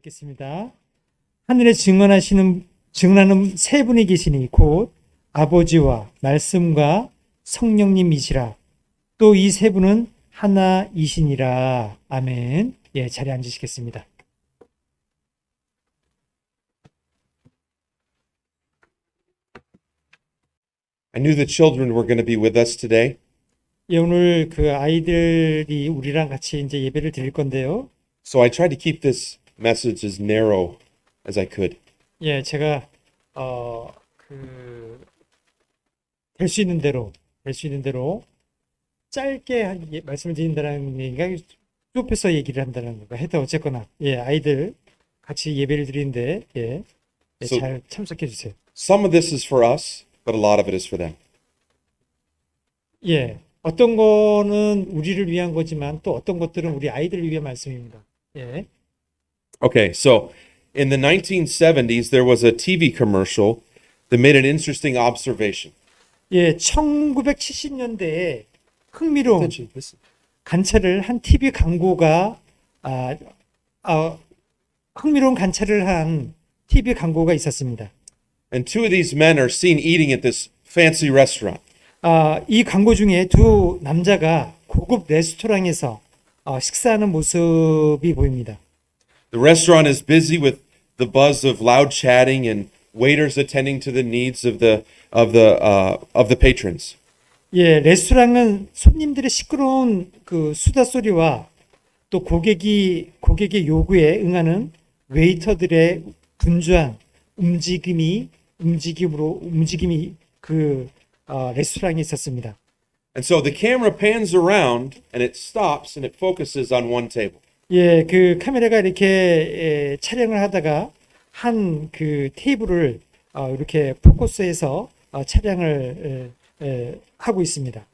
읽겠습니다. 하늘에 증언하는 세 분이 계시니 곧 아버지와 말씀과 성령님이시라. 또 이 세 분은 하나이시니라. 아멘. 예, 자리에 앉으시겠습니다. I knew the children were going to be with us today, 예, 오늘 그 아이들이 우리랑 같이 이제 예배를 드릴 건데요. so I tried to keep this message as narrow as I could. 예, 제가 될 수 있는 대로 짧게 말씀을 드린다는 얘기가 좁혀서 얘기를 한다는 건가 해도 어쨌거나 예, 아이들 같이 예배를 드리는데 예, So- 잘 참석해 주세요. Some of this is for us, but a lot of it is for them. 예, 어떤 거는 우리를 위한 거지만 또 어떤 것들은 우리 아이들을 위한 말씀입니다. 예, Okay, so in the 1970s, there was a TV commercial that made an interesting observation. 예, 1970년대에 흥미로운 Listen. 관찰을 한 TV 광고가 흥미로운 관찰을 한 TV 광고가 있었습니다. And two of these men are seen eating at this fancy restaurant. 이 광고 중에 두 남자가 고급 레스토랑에서 식사하는 모습이 보입니다. The restaurant is busy with the buzz of loud chatting and waiters attending to the needs of the patrons. 예, 레스토랑은 손님들의 시끄러운 그 수다 소리와 또 고객의 요구에 응하는 웨이터들의 분주한 움직임이 그 레스토랑에 있었습니다. And so the camera pans around and it stops and it focuses on one table. 예, 그 카메라가 이렇게 촬영을 하다가 한 그 테이블을 이렇게 포커스해서 촬영을 하고 있습니다.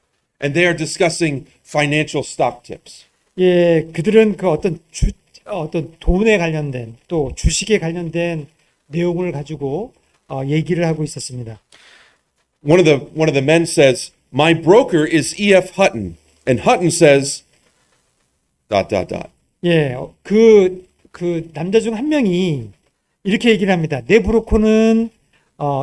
And they are discussing financial stock tips. 예, 그들은 그 어떤 돈에 관련된 또 주식에 관련된 내용을 가지고 얘기를 하고 있었습니다. One of the men says, "My broker is E.F. Hutton," and Hutton says, ... 예, 그 남자 중 한 명이 이렇게 얘기를 합니다. 내 브로커는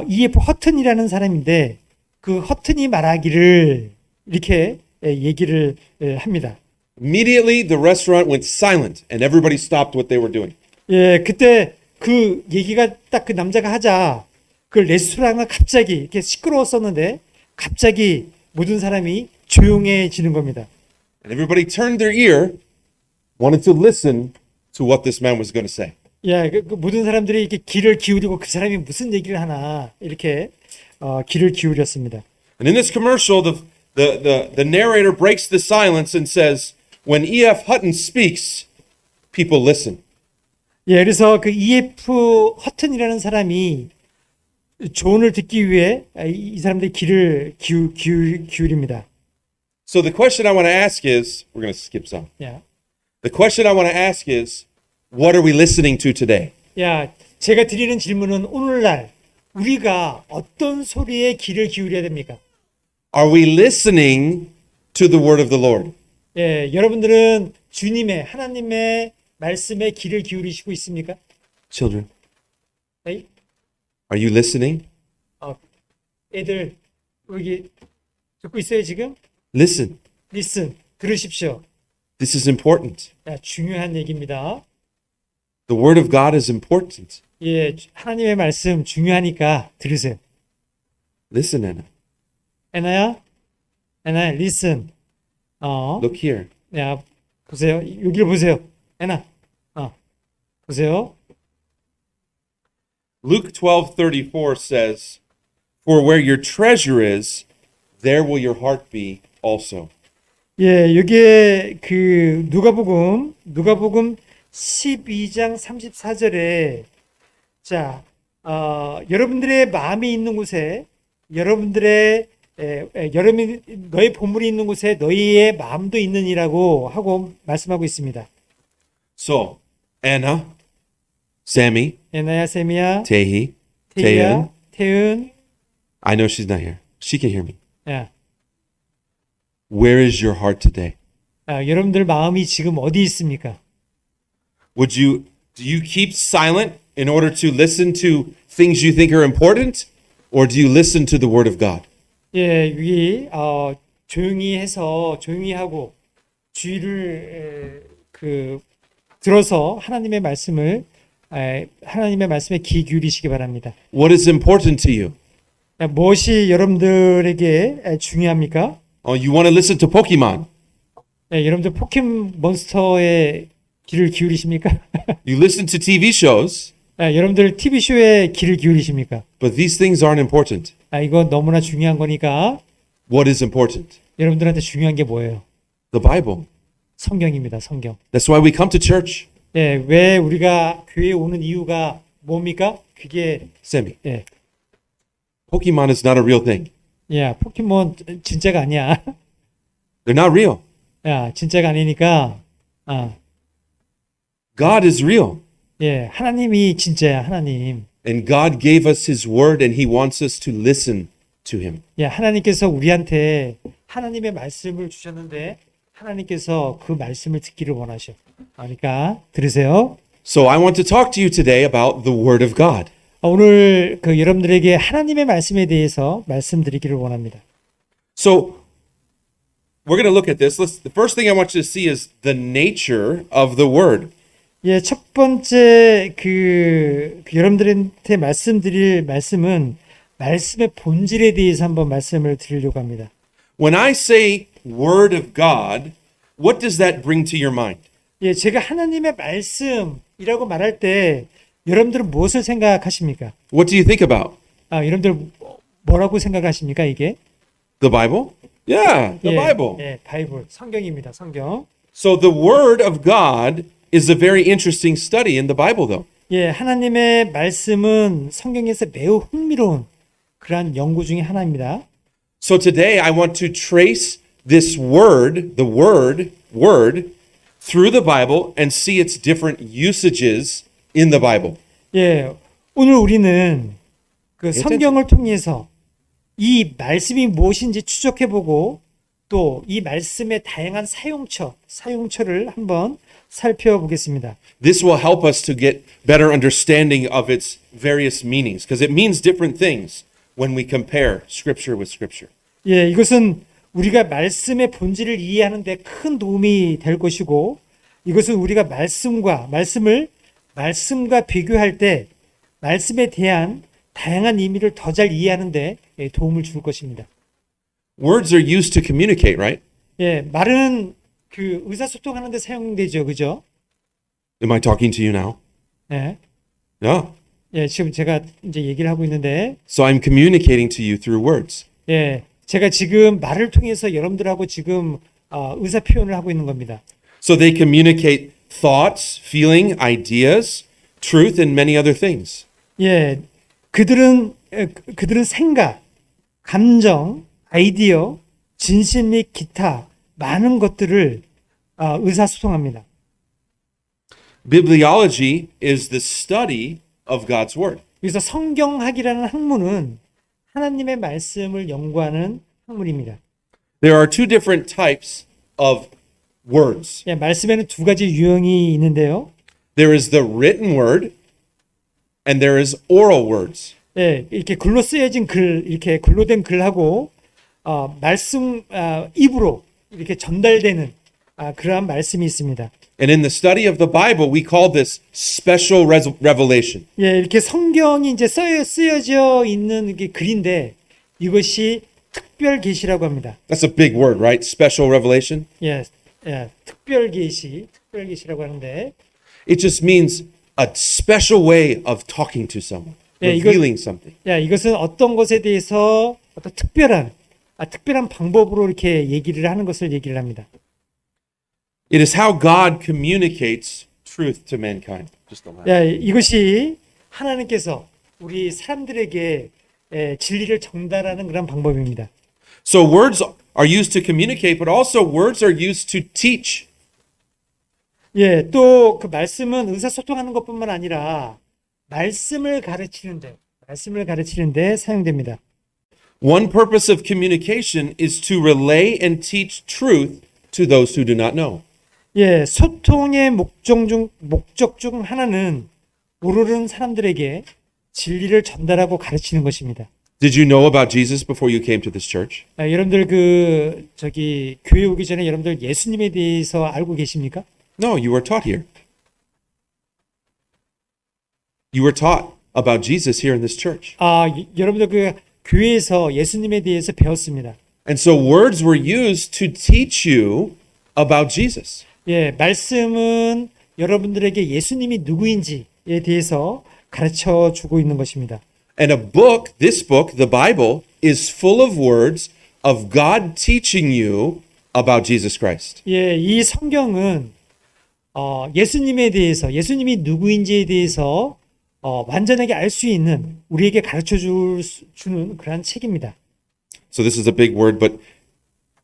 E.F. 허튼이라는 사람인데 그 허튼이 말하기를 이렇게 얘기를 합니다. Immediately, the restaurant went silent and everybody stopped what they were doing. 예, 그때 그 얘기가 딱 그 남자가 하자 그 레스토랑은 갑자기 이렇게 시끄러웠었는데 갑자기 모든 사람이 조용해지는 겁니다. And everybody turned their ear, wanted to listen to what this man was going to say. 예, 그 모든 사람들이 이렇게 귀를 기울이고 그 사람이 무슨 얘기를 하나 이렇게 귀를 기울였습니다. And in this commercial, the narrator breaks the silence and says, "When E.F. Hutton speaks, people listen." 예, 그래서 그 E.F. 허튼이라는 사람이 조언을 듣기 위해 이 사람들이 귀를 기울입니다. So the question I want to ask is, we're going to skip some. 야, The question I want to ask is, what are we listening to today? 야, 제가 드리는 질문은 오늘날 우리가 어떤 소리에 귀를 기울여야 됩니까? Are we listening to the word of the Lord? 예, 여러분들은 하나님의 말씀에 귀를 기울이시고 있습니까? Children, 에이? are you listening? 애들 여기 듣고 있어요 지금? Listen. Listen, 들으십시오. This is important. 야, 중요한 얘기입니다. The word of God is important. 예, 하나님의 말씀 중요하니까 들으세요. Listen, Anna. 애나야, listen. Look here. 야, 보세요. 여기를 보세요. 애나, 보세요. Luke 12:34 says, "For where your treasure is, there will your heart be also." 예, 여기에 그 누가복음 12장 34절에 자, 여러분들의 마음이 있는 곳에 너의 보물이 있는 곳에 너희의 마음도 있느니라고 하고 말씀하고 있습니다. So, Anna, Sammy, 애나야, 세미야, Tehi, 태희야, Teun. 태은, I know she's not here. She can hear me. 야, Where is your heart today? 여러분들 마음이 지금 어디 있습니까? Would you Do you keep silent in order to listen to things you think are important, or do you listen to the Word of God? 예, 여기 조용히 해서 조용히 하고 들어서 하나님의 말씀에 귀 기울이시기 바랍니다. What is important to you? 무엇이 여러분들에게 중요합니까? You want to listen to Pokemon. 여러분들 포켓몬스터에 귀를 기울이십니까? You listen to TV shows, 여러분들 TV쇼에 귀를 기울이십니까? but these things aren't important. 이거 너무나 중요한 거니까 What is important? 여러분들한테 중요한 게 뭐예요? The Bible. 성경입니다. 성경. That's why we come to church. 왜 우리가 교회에 오는 이유가 뭡니까? 그게 Sammy, 예, Pokemon is not a real thing. 포켓몬 진짜가 아니야. They're not real. 진짜가 아니니까 God is real. 하나님이 진짜야. 하나님. And God gave us His Word, and He wants us to listen to Him. 하나님께서 우리한테 하나님의 말씀을 주셨는데 하나님께서 그 말씀을 듣기를 원하셔. 그러니까 들으세요. So I want to talk to you today about the Word of God. 오늘 여러분들에게 하나님의 말씀에 대해서 말씀드리기를 원합니다. So we're going to look at this. The first thing I want you to see is the nature of the Word. 첫 번째 여러분들한테 말씀드릴 말씀은 말씀의 본질에 대해서 한번 말씀을 드리려고 합니다. When I say Word of God, what does that bring to your mind? 제가 하나님의 말씀이라고 말할 때 여러분들은 무엇을 생각하십니까? What do you think about? 여러분들 뭐라고 생각하십니까, 이게? The Bible? Yeah, the Bible. 바이블, 성경입니다. 성경. So the Word of God is a very interesting study in the Bible, though. 하나님의 말씀은 성경에서 매우 흥미로운 그러한 연구 중에 하나입니다. So today I want to trace this word, the word, through the Bible and see its different usages in the Bible. 오늘 우리는 그 성경을 통해서 이 말씀이 무엇인지 추적해보고 또 이 말씀의 다양한 사용처를 한번 살펴보겠습니다. This will help us to get better understanding of its various meanings because it means different things when we compare scripture with scripture. 이것은 우리가 말씀의 본질을 이해하는 데 큰 도움이 될 것이고 이것은 우리가 말씀과 비교할 때 말씀에 대한 다양한 의미를 더 잘 이해하는 데 도움을 줄 것입니다. Words are used to communicate, right? 말은 의사소통하는 데 사용되죠. 그죠? Am I talking to you now? Yeah. 지금 제가 이제 얘기를 하고 있는데 So I'm communicating to you through words. 제가 지금 말을 통해서 여러분들하고 지금 의사 표현을 하고 있는 겁니다. So they communicate thoughts, feeling, ideas, truth, and many other things. 그들은 생각, 감정, 아이디어, 진실 및 기타 많은 것들을 의사소통합니다. Bibliology is the study of God's Word. 그래서 성경학이라는 학문은 하나님의 말씀을 연구하는 학문입니다. There are two different types of words. 말씀에는 두 가지 유형이 있는데요. There is the written word and there is oral words. 이렇게 글로 쓰여진 이렇게 글로 된 글하고 말씀 입으로 이렇게 전달되는 그러한 말씀이 있습니다. And in the study of the Bible, we call this special revelation. 이렇게 성경이 이제 쓰여져 있는 게 글인데 이것이 특별 계시라고 합니다. That's a big word, right? Special revelation. 특별 계시라고 하는데 It just means a special way of talking to someone, revealing something. 이것은 어떤 것에 대해서 어떤 특별한 방법으로 이렇게 얘기를 하는 것을 얘기를 합니다. It is how God communicates truth to mankind. Just a moment. 이것이 하나님께서 우리 사람들에게 진리를 전달하는 그런 방법입니다. So words are used to communicate, but also words are used to teach. 또 그 말씀은 의사소통하는 것뿐만 아니라 말씀을 가르치는데 사용됩니다. One purpose of communication is to relay and teach truth to those who do not know. 예, 소통의 목적 중 하나는 모르는 사람들에게 진리를 전달하고 가르치는 것입니다. Did you know about Jesus before you came to this church? 여러분들 교회 오기 전에 여러분들 예수님에 대해서 알고 계십니까? No, you were taught here. You were taught about Jesus here in this church. 여러분들 교회에서 예수님에 대해서 배웠습니다. And so words were used to teach you about Jesus. 예, 말씀은 여러분들에게 예수님이 누구인지에 대해서 가르쳐 주고 있는 것입니다. And this book, the Bible, is full of words of God teaching you about Jesus Christ. 예, 이 성경은 예수님에 대해서, 예수님이 누구인지에 대해서 완전하게 알 수 있는, 우리에게 가르쳐 주는 그러한 책입니다. So this is a big word, but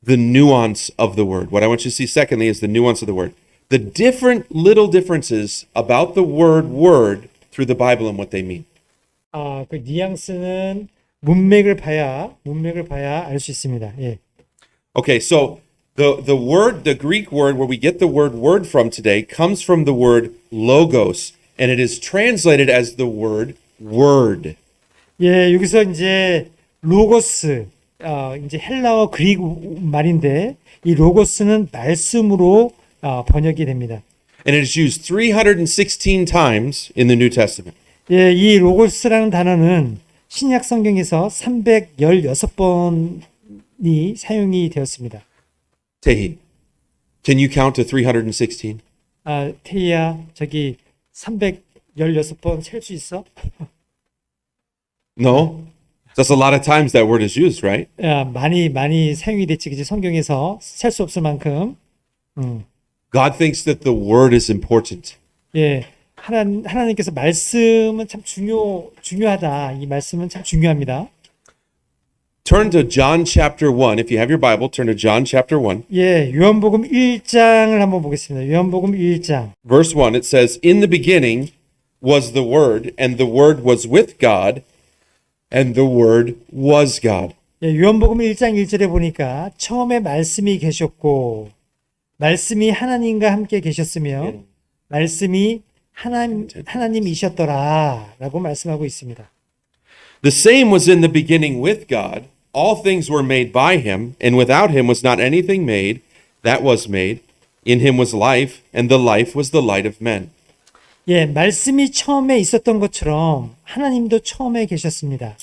the nuance of the word. What I want you to see secondly is the nuance of the word. The different little differences about the word through the Bible and what they mean. 그 뉘앙스는 문맥을 봐야 알 수 있습니다. 예. Okay, so the Greek word where we get the word from today comes from the word logos, and it is translated as the word word. 예, 여기서 이제 로고스, 이제 헬라어 그리스 말인데 이 로고스는 말씀으로 번역이 됩니다. And it is used 316 times in the New Testament. 예, 이 로고스라는 단어는 신약 성경에서 316번이 사용이 되었습니다. Tehi, can you count to 316? 태희야, 316번 셀 수 있어? No? That's a lot of times that word is used, right? 많이 사용이 됐지, 그지? 성경에서 셀 수 없을 만큼. God thinks that the word is important. 예, 하나님께서 말씀은 참 중요하다. 이 말씀은 참 중요합니다. Turn to John chapter 1. If you have your Bible, turn to John chapter 1. 예, 요한복음 1장을 한번 보겠습니다. 요한복음 1장. Verse 1, it says, In the beginning was the Word, and the Word was with God, and the Word was God. 예, 요한복음 1장 1절에 보니까 처음에 말씀이 계셨고 말씀이 하나님과 함께 계셨으며 말씀이 하나님이셨더라라고 말씀하고 있습니다. The same was in the beginning with God. All things were made by him, and without him was not anything made that was made. In him was life, and the life was the light of men. 예, 말씀이 처음에 있었던 것처럼 하나님도 처음에 계셨습니다.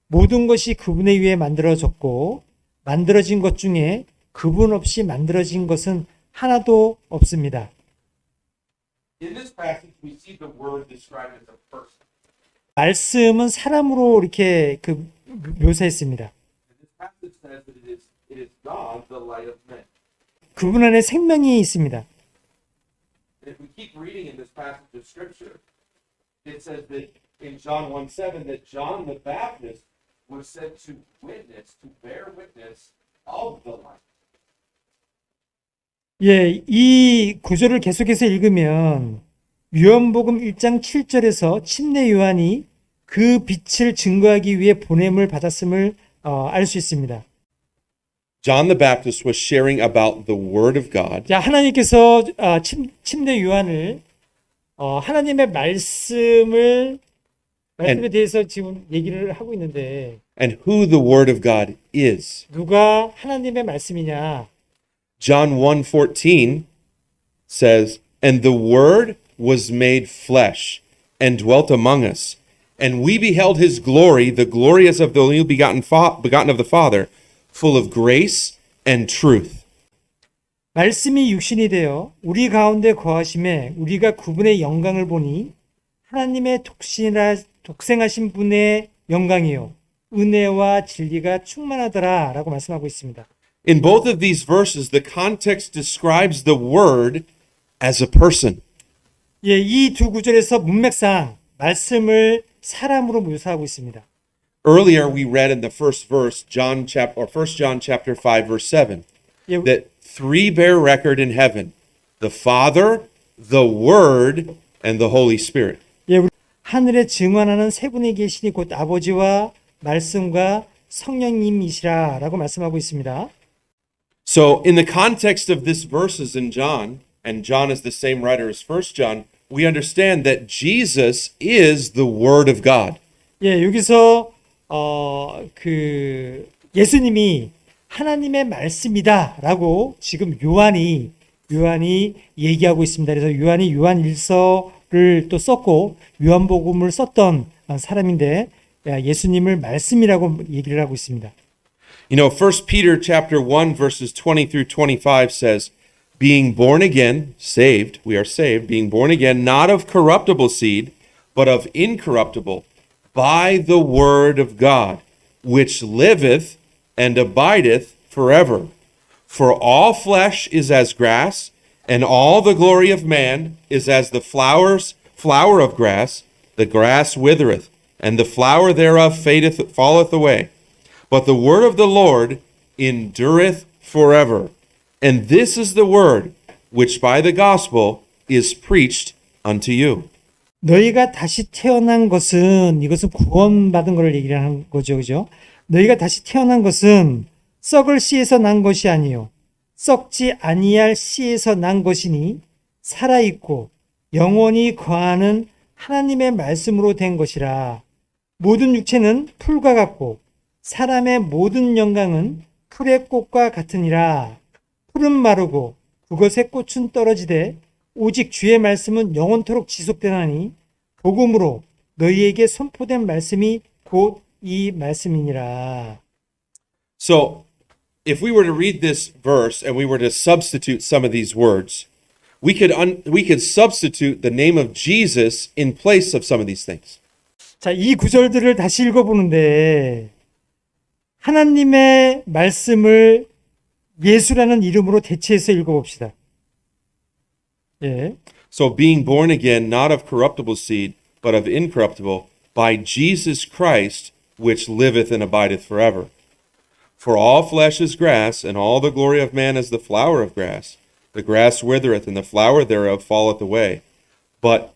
모든 것이 그분에 의해 만들어졌고 만들어진 것 중에 그분 없이 만들어진 것은 하나도 없습니다. In this passage, we see the word described as a person. 말씀은 사람으로 이렇게 묘사했습니다. This passage says that it is God, the light of men. 그분 안에 생명이 있습니다. And if we keep reading in this passage of Scripture, it says that in John 1:7 that John the Baptist was sent to bear witness of the light. 예, 이 구절을 계속해서 읽으면 요한복음 1장 7절에서 침례 요한이 그 빛을 증거하기 위해 보냄을 받았음을 알 수 있습니다. John the Baptist was sharing about the Word of God. 자, 하나님께서 침례 요한을 하나님의 말씀에 대해서 지금 얘기를 하고 있는데 And who the Word of God is. 누가 하나님의 말씀이냐? John 1:14 says, And the Word was made flesh and dwelt among us, and we beheld his glory, the glory as of the only begotten of the Father, full of grace and truth. 말씀이 육신이 되어 우리 가운데 거하심에 우리가 그분의 영광을 보니 하나님의 독생하신 분의 영광이요 은혜와 진리가 충만하더라라고 말씀하고 있습니다. In both of these verses, the context describes the Word as a person. 예, 이 두 구절에서 문맥상 말씀을 사람으로 묘사하고 있습니다. Earlier, we read in the first verse, 1 John chapter 5, verse 7, 예, that three bear record in heaven: the Father, the Word, and the Holy Spirit. 예, 하늘에 증언하는 세 분이 계시니 곧 아버지와 말씀과 성령님이시라라고 말씀하고 있습니다. So, in the context of these verses in John, and John is the same writer as First John, we understand that Jesus is the Word of God. 예, 여기서 그 예수님이 하나님의 말씀이다라고 지금 요한이 얘기하고 있습니다. 그래서 요한이 요한일서를 또 썼고 요한복음을 썼던 사람인데 예수님을 말씀이라고 얘기를 하고 있습니다. You know, 1 Peter chapter 1 verses 20 through 25 says, being born again, saved, we are saved, being born again, not of corruptible seed, but of incorruptible, by the word of God, which liveth and abideth forever. For all flesh is as grass, and all the glory of man is as the flower of grass. The grass withereth, and the flower thereof falleth away. But the word of the Lord endureth forever. And this is the word which by the gospel is preached unto you. 너희가 다시 태어난 것은 이것은 구원받은 것을 얘기를 하는 거죠. 그죠? 너희가 다시 태어난 것은 썩을 씨에서 난 것이 아니요 썩지 아니할 씨에서 난 것이니 살아 있고 영원히 거하는 하나님의 말씀으로 된 것이라. 모든 육체는 풀과 같고 사람의 모든 영광은 풀의 꽃과 같으니라. 풀은 마르고 그것의 꽃은 떨어지되 오직 주의 말씀은 영원토록 지속되나니 복음으로 너희에게 선포된 말씀이 곧 이 말씀이니라. So, if we were to read this verse and we were to substitute some of these words, we could substitute the name of Jesus in place of some of these things. 자, 이 구절들을 다시 읽어보는데 하나님의 말씀을 예수라는 이름으로 대체해서 읽어봅시다. 예. So being born again, not of corruptible seed, but of incorruptible, by Jesus Christ, which liveth and abideth forever. For all flesh is grass, and all the glory of man is the flower of grass. The grass withereth, and the flower thereof falleth away. But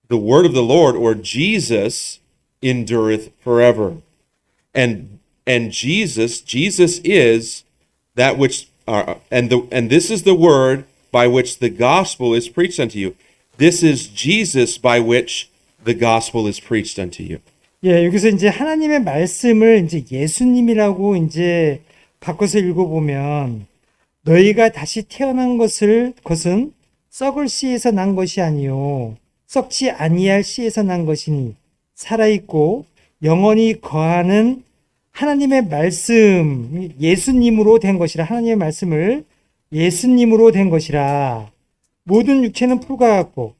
the word of the Lord, or Jesus, endureth forever. And Jesus is that which, and this is the word by which the gospel is preached unto you. This is Jesus by which the gospel is preached unto you. 예, 여기서 이제 하나님의 말씀을 이제 예수님이라고 이제 바꿔서 읽어보면 너희가 다시 태어난 것은 썩을 씨에서 난 것이 아니요 썩지 아니할 씨에서 난 것이니 살아있고 영원히 거하는 하나님의 말씀 예수님으로 된 것이라. 하나님의 말씀을 예수님으로 된 것이라. 모든 육체는 풀과 같고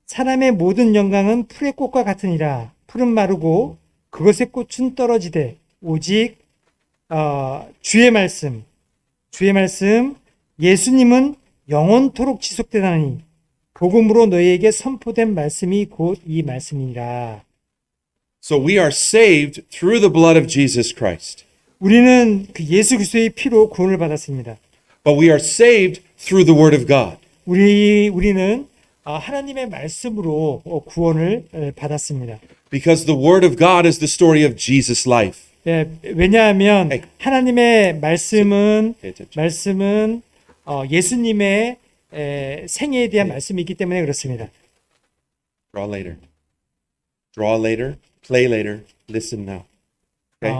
사람의 모든 영광은 풀의 꽃과 같으니라. 풀은 마르고 그것의 꽃은 떨어지되 오직 주의 말씀 예수님은 영원토록 지속되나니 복음으로 너희에게 선포된 말씀이 곧 이 말씀이니라. So we are saved through the blood of Jesus Christ. 우리는 그 예수 그리스도의 피로 구원을 받았습니다. But we are saved through the word of God. 우리는 하나님의 말씀으로 구원을 받았습니다. Because the word of God is the story of Jesus' life. 예, 왜냐하면 하나님의 말씀은 예수님의 생애에 대한 말씀이기 때문에 그렇습니다. Draw later. Draw later. Play later. Listen now. Okay?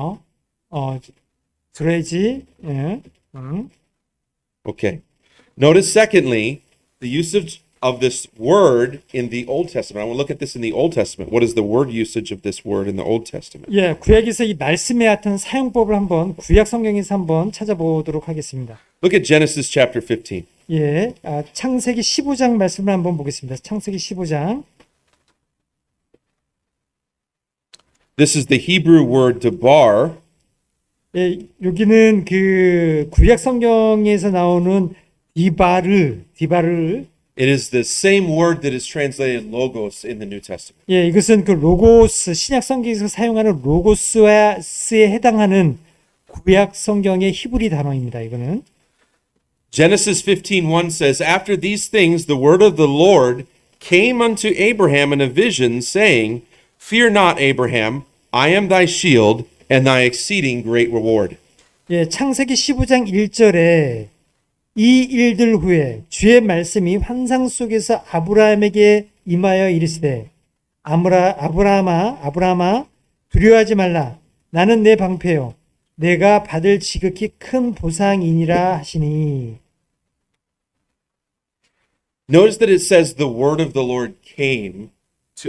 들어야지. 예. Okay. Notice secondly, the usage of this word in the Old Testament. I want to look at this in the Old Testament. What is the word usage of this word in the Old Testament? 예, 구약에서 이 말씀의 같은 사용법을 한번 구약 성경에서 한번 찾아보도록 하겠습니다. Look at Genesis chapter 15. 예, 창세기 15장 말씀을 한번 보겠습니다. 창세기 15장. This is the Hebrew word debar. 예, 여기는 그 구약 성경에서 나오는 디바르. It is the same word that is translated logos in the New Testament. 예, 이것은 그 로고스 신약 성경에서 사용하는 로고스에 해당하는 구약 성경의 히브리 단어입니다. 이거는 Genesis 15:1 says, After these things the word of the Lord came unto Abraham in a vision, saying, Fear not, Abraham, I am thy shield and thy exceeding great reward. 예, 창세기 15장 1절에 이 일들 후에 주의 말씀이 환상 속에서 아브라함에게 임하여 이르시되 아브라함아 두려워하지 말라. 나는 내 방패요 내가 받을 지극히 큰 보상이니라 하시니. Notice that it says the word of the Lord came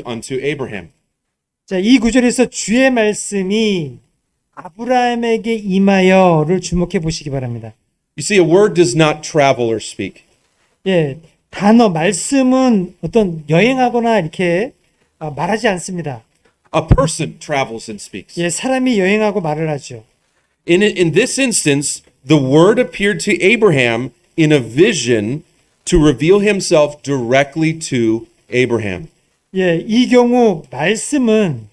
unto Abraham. 자, 이 구절에서 주의 말씀이 아브라함에게 임하여를 주목해 보시기 바랍니다. You see, a word does not travel or speak. 예, 단어 말씀은 어떤 여행하거나 이렇게 말하지 않습니다. A person travels and speaks. 예, 사람이 여행하고 말을 하죠. In this instance, the word appeared to Abraham in a vision to reveal himself directly to Abraham. 예, 이 경우 말씀은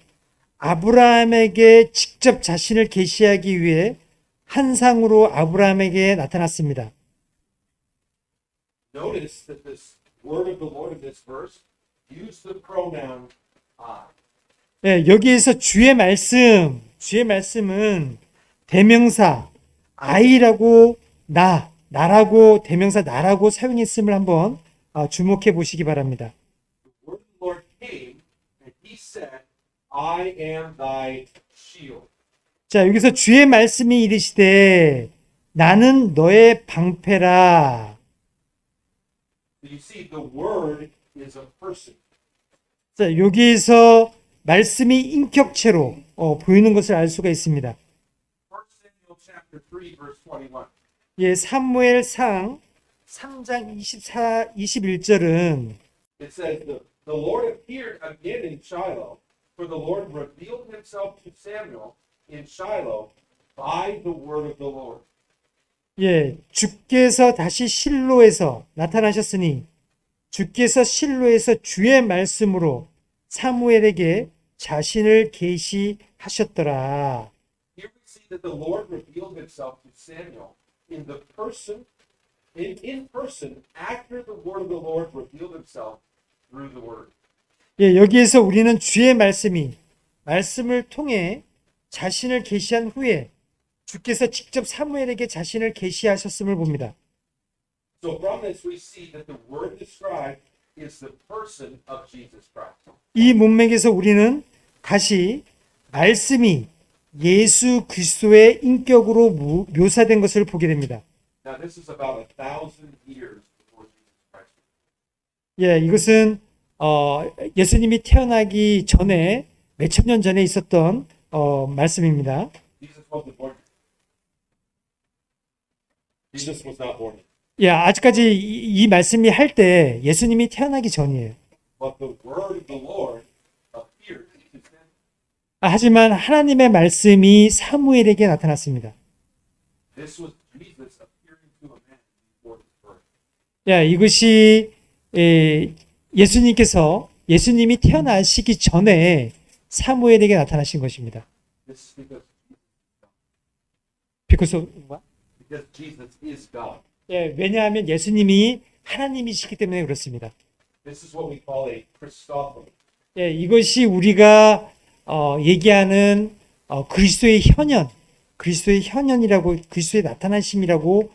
아브라함에게 직접 자신을 계시하기 위해 한상으로 아브라함에게 나타났습니다. Notice that this word of the Lord in this verse used the pronoun I. 예, 여기에서 주의 말씀은 대명사 I라고 나라고 대명사 나라고 사용했음을 한번 주목해 보시기 바랍니다. The word of the Lord came and he said, I am thy shield. 자, 여기서 주의 말씀이 이르시되 나는 너의 방패라. You see, the word is a person. 자, 여기에서 말씀이 인격체로 보이는 것을 알 수가 있습니다. 1 Samuel chapter 3, verse 21. 예, 사무엘상 3장 21절은 It says, the Lord appeared again in Shiloh, for the Lord revealed himself to Samuel in Shiloh by the word of the Lord. 예, 주께서 다시 실로에서 나타나셨으니 주께서 실로에서 주의 말씀으로 사무엘에게 자신을 계시하셨더라. Here we see that the Lord revealed himself to Samuel in the person, in person, after the word of the Lord revealed himself through the word. 예, 여기에서 우리는 주의 말씀을 통해 자신을 계시한 후에 주께서 직접 사무엘에게 자신을 계시하셨음을 봅니다. So from this we see that the word described is the person of Jesus Christ. 이 문맥에서 우리는 다시 말씀이 예수 그리스도의 인격으로 묘사된 것을 보게 됩니다. Now this is about 1,000 years before Jesus Christ. 예, 이것은 예수님이 태어나기 전에 몇천 년 전에 있었던 말씀입니다. Jesus wasn't born. Jesus was not born. 예, 아직까지 이 말씀이 할 때 예수님이 태어나기 전이에요. But the word of the Lord appeared to Samuel. 하지만 하나님의 말씀이 사무엘에게 나타났습니다. This was Jesus appearing to a man before his birth. 야, 이것이 예수님이 태어나시기 전에 사무엘에게 나타나신 것입니다. This is because of what? because Jesus is God. 예, 왜냐하면 예수님이 하나님이시기 때문에 그렇습니다. This is what we call a Christophany. 예, 이것이 우리가 얘기하는 그리스도의 현현이라고 그리스도의 나타나심이라고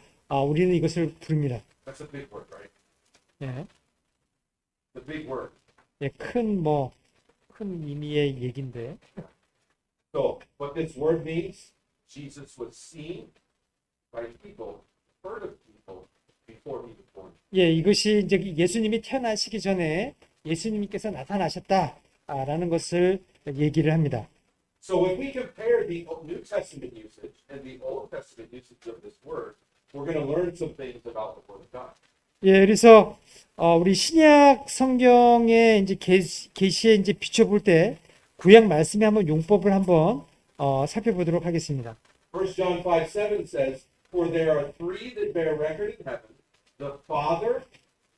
우리는 이것을 부릅니다. That's a big word, right? 예, The big word. 예, 큰 의미의 얘기인데. So, what this word means, Jesus was seen by people, heard of people before he was born. 예, 이것이 이제 예수님이 태어나시기 전에 예수님께서 나타나셨다라는 것을 얘기를 합니다. So when we compare the New Testament usage and the Old Testament usage of this word, we're going to learn some things about the Word of God. 예, 그래서 우리 신약 성경의 이제 계시에 이제 비춰볼 때 구약 말씀의 한번 용법을 한번 살펴보도록 하겠습니다. 1 John 5:7 says, For there are three that bear record in heaven, the Father,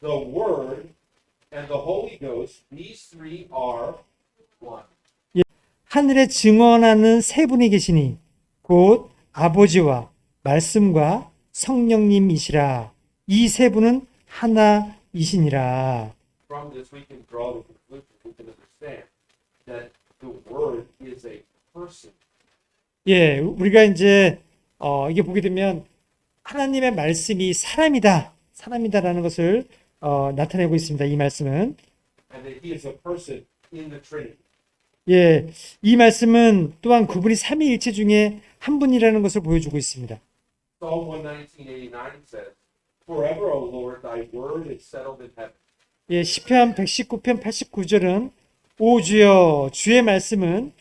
the Word, and the Holy Ghost. These three are one. 하늘에 증언하는 세 분이 계시니 곧 아버지와 말씀과 성령님이시라. 이 세 분은 하나이시니라. From this we can draw the conclusion, we can understand that the Word is a person. 예, 우리가 이제 이게 보게 되면 하나님의 말씀이 사람이다라는 것을 나타내고 있습니다. 이 말씀은 and that he is a person in the Trinity. 예, 이 말씀은 또한 그분이 삼위일체 중에 한 분이라는 것을 보여주고 있습니다. Psalm 119:89 says, "Forever, O Lord, thy word is settled in heaven." 예, 시편 119편 89절은 오 주여 주의 말씀은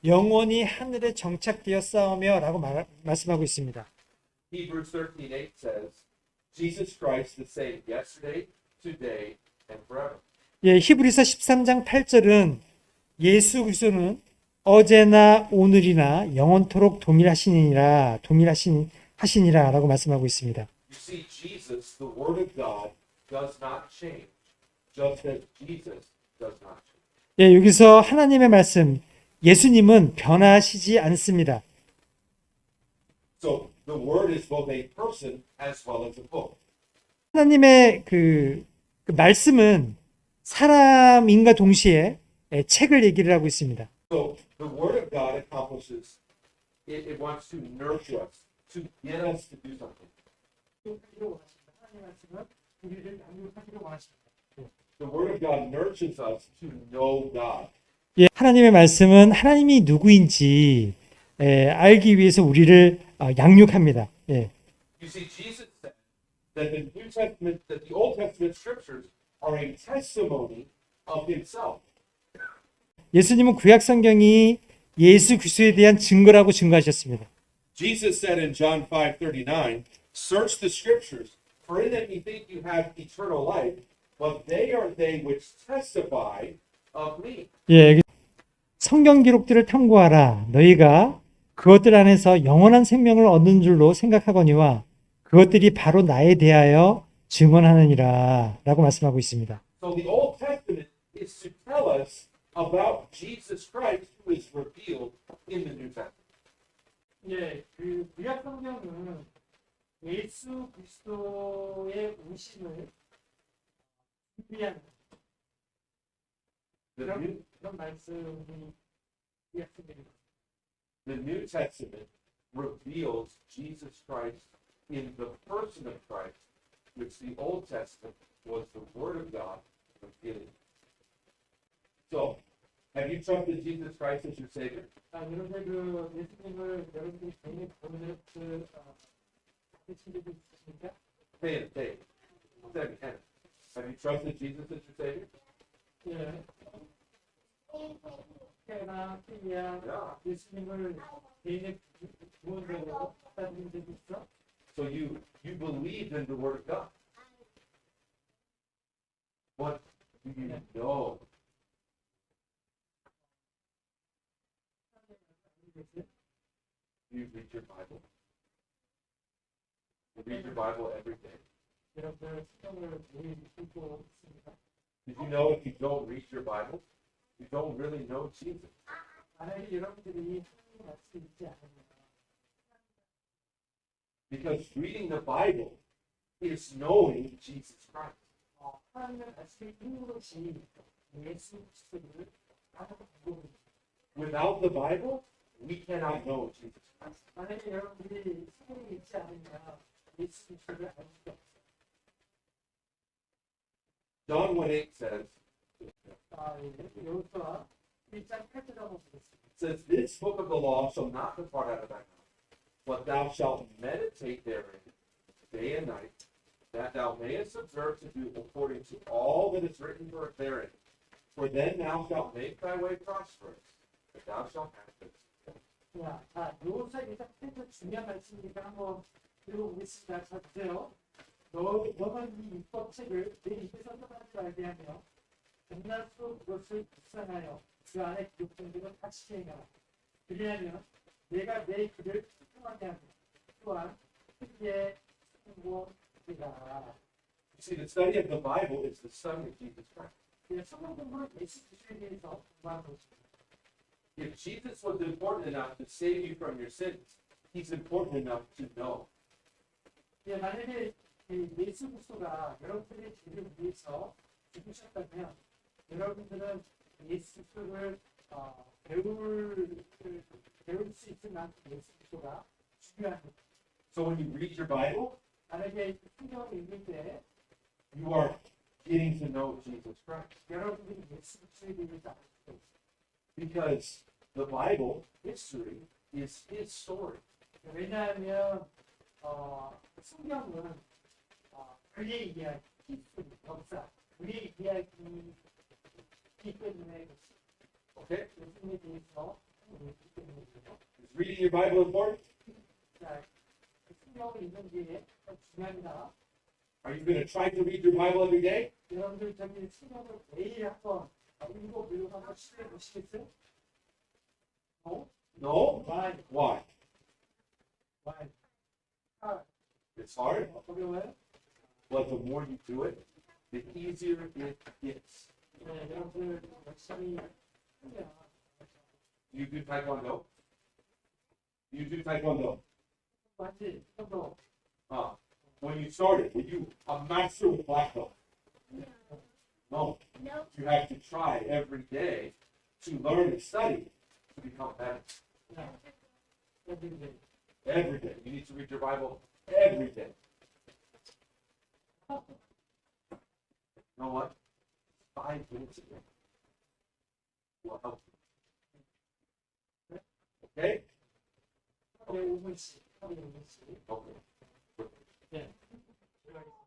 영원히 하늘에 정착되어 싸우며라고 말씀하고 있습니다. Hebrews 13:8 says, "Jesus Christ the same yesterday, today, and forever." 예, 히브리서 13장 8절은 예수 그리스도는 어제나 오늘이나 영원토록 동일하시니라라고 말씀하고 있습니다. You see, Jesus, the Word of God, does not change, just as Jesus does not change. 예, 여기서 하나님의 말씀, 예수님은 변하시지 않습니다. So the Word is both a person as well as a book. 하나님의 그 말씀은 사람인과 동시에 책을 얘기를 하고 있습니다. So the Word of God accomplishes, it wants to nurture us, to get us to do something. The Word of God nurtures us to know God. 예, 하나님의 말씀은 하나님이 누구인지 알기 위해서 우리를 양육합니다. 예. You see, Jesus said that the New Testament, that the Old Testament scriptures are a testimony of Himself. 예수님은 구약 성경이 예수 그리스도에 대한 증거라고 증거하셨습니다. Jesus said in John 5:39, "Search the scriptures, for in them you think you have eternal life, but they are they which testify of me." 예, 성경 기록들을 탐구하라. 너희가 그것들 안에서 영원한 생명을 얻는 줄로 생각하거니와 그것들이 바로 나에 대하여 증언하느니라 라고 말씀하고 있습니다. So the Old Testament is to tell us about Jesus Christ who is revealed in the New Testament. 예, 그 구약 성경은 예수 그리스도의 오심을 준비하는 그런 말씀이 구약 성경입니다. The New Testament reveals Jesus Christ in the person of Christ, which the Old Testament was the Word of God revealing. So, have you trusted Jesus Christ as your Savior? 여러분들 그 예수님을 여러분들이 개인의 구원을 받으신 적이 있으십니까? Say it, say it. Say it again. Have you trusted Jesus as your Savior? 예. 태어나 피야 Yeah. 예수님을 개인의 구원으로 받아들인 적이 있어? So you believe in the Word of God. What do you know? Do you read your Bible? You read your Bible every day. 여러분들 성경을 매일 읽고 있습니다. Did you know if you don't read your Bible, you don't really know Jesus? 만약에 여러분들이 성경을 알수 있지 않으면 Because reading the Bible is knowing Jesus Christ. 하나님을 알수 있는 것이 예수 그리스도를 아는 방법입니다. Without the Bible, we cannot know Jesus Christ. 만약에 여러분들이 성경을 읽지 않으면 예수 그리스도를 알 수 없어요. John 1:8 says, 여호수아 1장 8절하고 보겠습니다. says, "This book of the law shall not depart out of thy mouth, but thou shalt meditate therein day and night, that thou mayest observe to do according to all that is written therein. For then thou shalt make thy way prosperous, and thou shalt have good success." 자, 여호수아 1장 8절 중요한 말씀이니까 한번 읽어보겠습니다. 자, 보세요. 너는 이 율법책을 내 입에 선포하지 말게 하며 밤낮으로 그것을 묵상하여 그 안에 기록된 대로 다치게 행하라. 그리하면 내가 내 길을 풍성하게 하며 또한 크게 승고되리라. You see, the study of the Bible is the study of Jesus Christ. 성경 공부는 예수 그리스도에 대해서 공부하는 것입니다. If Jesus was important enough to save you from your sins, he's important enough to know. 만약에 예수 그리스도가 여러분들의 죄를 위해서 죽으셨다면 여러분들은 예수 그리스도를 배울 수 있을 만큼 예수 그리스도가 So when you read your Bible, 만약에 성경을 읽을 때 you are getting to know Jesus Christ. 여러분들이 예수 그리스도에 대해서 알수 있어요. Because the Bible history is his story. 왜냐하면 성경은 그의 이야기, 히스토리, 역사, 그의 이야기이기 때문에 Okay? 예수님에 대해서 알기 때문이죠. Is reading your Bible important? 자, 성경을 읽는 게 중요합니다. Are you going to try to read your Bible every day? 여러분들 저기 성경을 매일 한번 읽어보려고 한번 시도해 보시겠어요? No? No. Why? Why? Why? It's hard. 어려워요? But the more you do it, the easier it gets. 네, 여러분들 열심히 하면 Do you do Taekwondo? Do you do Taekwondo? 맞지? 저도 When you started, were you a master with black belt? No. No. You have to try every day to learn and study to become better. 여러분들 Every day. You need to read your Bible every day. You know what? 5 minutes a day will help you. Okay? 하루에 5분씩, 하루에 5분씩. Okay. 네. 들어가겠습니다.